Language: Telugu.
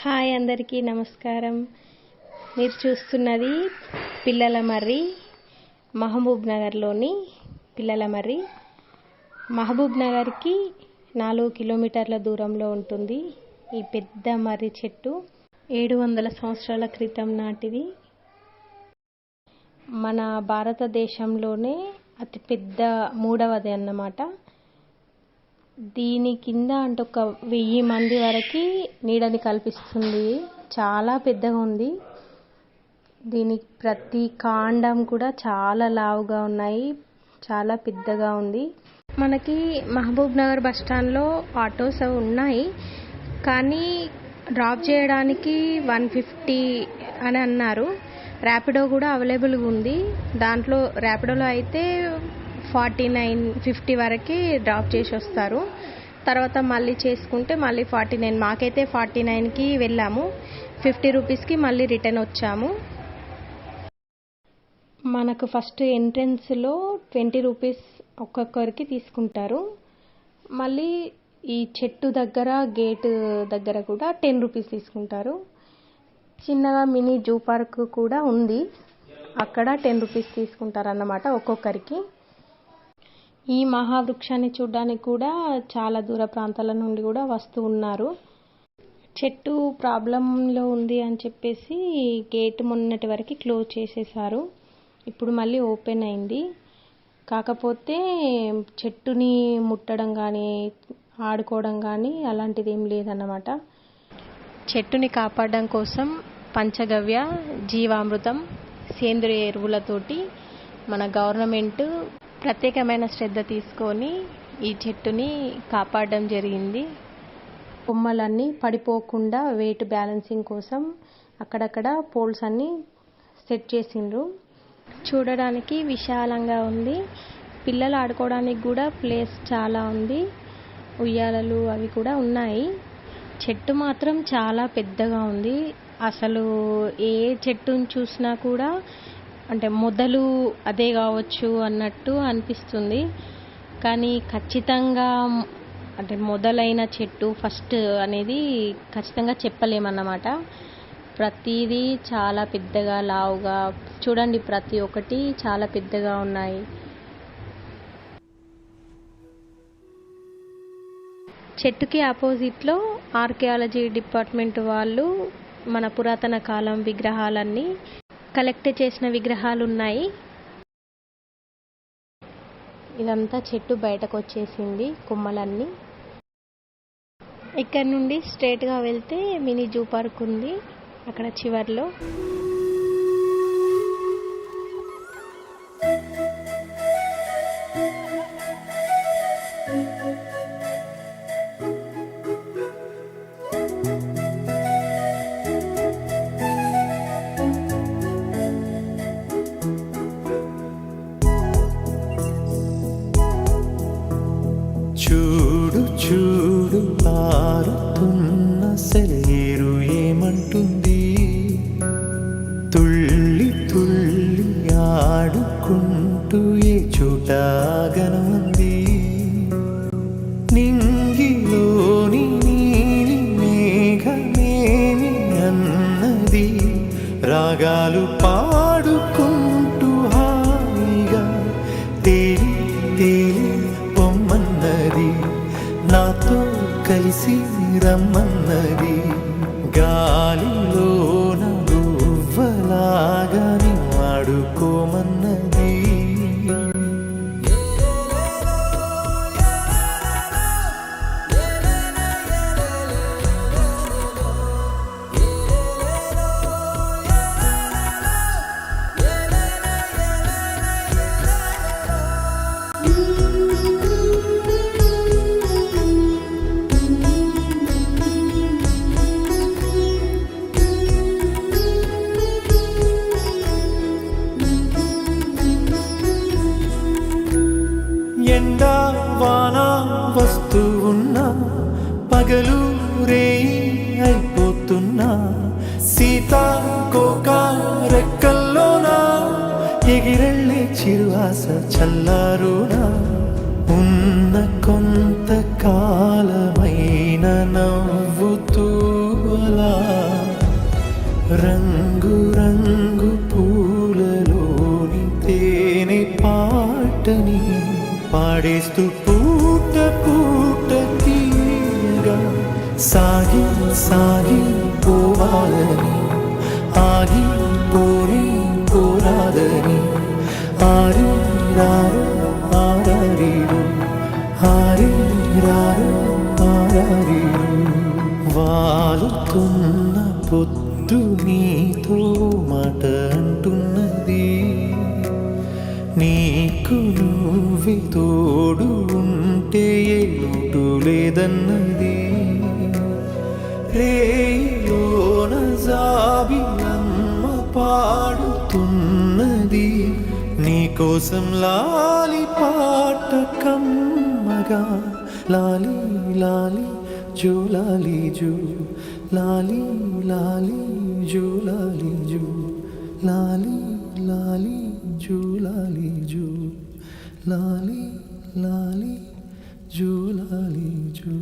హాయ్ అందరికీ నమస్కారం. మీరు చూస్తున్నది పిల్లల మర్రి, మహబూబ్ నగర్లోని పిల్లల మర్రి. మహబూబ్ నగర్కి 4 కిలోమీటర్ల దూరంలో ఉంటుంది ఈ పెద్ద మర్రి చెట్టు. 700 సంవత్సరాల క్రితం నాటిది. మన భారతదేశంలోనే అతిపెద్ద మూడవది అన్నమాట. దీని కింద అంటే ఒక 1000 మంది వరకు నీడని కల్పిస్తుంది. చాలా పెద్దగా ఉంది. దీని ప్రతి కాండం కూడా చాలా లావుగా ఉన్నాయి, చాలా పెద్దగా ఉంది. మనకి మహబూబ్ నగర్ బస్ స్టాండ్లో ఆటోస్ ఉన్నాయి, కానీ డ్రాప్ చేయడానికి 150 అని అన్నారు. ర్యాపిడో కూడా అవైలబుల్గా ఉంది. దాంట్లో ర్యాపిడోలో అయితే 49-50 వరకు డ్రాప్ చేసి వస్తారు. తర్వాత మళ్ళీ చేసుకుంటే మళ్ళీ 49. మాకైతే 49కి వెళ్ళాము. 50 రూపీస్కి మళ్ళీ రిటర్న్ వచ్చాము. మనకు ఫస్ట్ ఎంట్రన్స్లో 20 రూపీస్ ఒక్కొక్కరికి తీసుకుంటారు. మళ్ళీ ఈ చెట్టు దగ్గర గేటు దగ్గర కూడా 10 రూపీస్ తీసుకుంటారు. చిన్నగా మినీ జూ పార్క్ కూడా ఉంది, అక్కడ 10 రూపీస్ తీసుకుంటారు అన్నమాట ఒక్కొక్కరికి. ఈ మహావృక్షాన్ని చూడడానికి కూడా చాలా దూర ప్రాంతాల నుండి కూడా వస్తూ ఉన్నారు. చెట్టు ప్రాబ్లంలో ఉంది అని చెప్పేసి గేట్ మొన్నటి వరకు క్లోజ్ చేసేసారు. ఇప్పుడు మళ్ళీ ఓపెన్ అయింది. కాకపోతే చెట్టుని ముట్టడం కానీ ఆడుకోవడం కానీ అలాంటిది ఏం లేదన్నమాట. చెట్టుని కాపాడడం కోసం పంచగవ్య, జీవామృతం, సేంద్రియ ఎరువులతోటి మన గవర్నమెంట్ ప్రత్యేకమైన శ్రద్ధ తీసుకొని ఈ చెట్టుని కాపాడడం జరిగింది. కొమ్మలన్నీ పడిపోకుండా వెయిట్ బ్యాలెన్సింగ్ కోసం అక్కడక్కడ పోల్స్ అన్నీ సెట్ చేసిండ్రు. చూడడానికి విశాలంగా ఉంది. పిల్లలు ఆడుకోవడానికి కూడా ప్లేస్ చాలా ఉంది. ఉయ్యాలలు అవి కూడా ఉన్నాయి. చెట్టు మాత్రం చాలా పెద్దగా ఉంది. అసలు ఏ చెట్టుని చూసినా కూడా అంటే మొదలు అదే కావచ్చు అన్నట్టు అనిపిస్తుంది. కానీ ఖచ్చితంగా అంటే మొదలైన చెట్టు ఫస్ట్ అనేది ఖచ్చితంగా చెప్పలేమన్నమాట. ప్రతిదీ చాలా పెద్దగా లావుగా చూడండి, ప్రతి ఒక్కటి చాలా పెద్దగా ఉన్నాయి. చెట్టుకి ఆపోజిట్లో ఆర్కియాలజీ డిపార్ట్మెంట్ వాళ్ళు మన పురాతన కాలం విగ్రహాలన్నీ కలెక్ట్ చేసిన విగ్రహాలు ఉన్నాయి. ఇదంతా చెట్టు బయటకు వచ్చేసింది కొమ్మలన్నీ. ఇక్కడ నుండి స్ట్రైట్గా వెళ్తే మినీ జూ పార్క్ ఉంది అక్కడ చివర్లో. చూడు చూడు పారుతున్న సెలయేరు ఏమంటుంది, తుళ్ళి తుళ్ళి ఆడుకుంటూ ఏ చోట గనుంది. నింగిలోని నీలి మేఘమేమి అన్నది, రాగాలు పాడుకుంటూ హాయిగా తేలి తేలి పొమ్మన్నది, నాతో కలిసి రమ్మన్నది. గాలిలోన గువ్వలాగా ఆడుకోమన్నది. ఎండా వాన వస్తూ ఉన్నా, పగలు రేయి అయిపోతున్నా, సీతాకోక రెక్కల్లోనా ఎగిరెళ్ళే చిరువాస చల్లారునా. ఉన్న కొంత కాలమైన నవ్వుతూ అలా రంగు రంగు పూలలోని తేనె పాటని పాడేస్తూ పూట పూట తీయగా సాగి సాగి పోవాలని ఆగి పోని పోరాదని ఆరి రారు ఆరారీరు ఆరి రారు ఆరారీరు వాలుతున్న పొద్దు నీతో మాట అంటున్నది నీకు నువ్వే తోడు ఉంటే ఏ లోటు లేదన్నది రేలోన జాబిలమ్మ పాడుతున్నది నీకోసం లాలి పాట కమ్మగా లాలి లాలి జో లాలి జో లాలి లాలి జో లాలి జో లాలి లాలి జో లాలి జో లాలి లాలి జో లాలి జో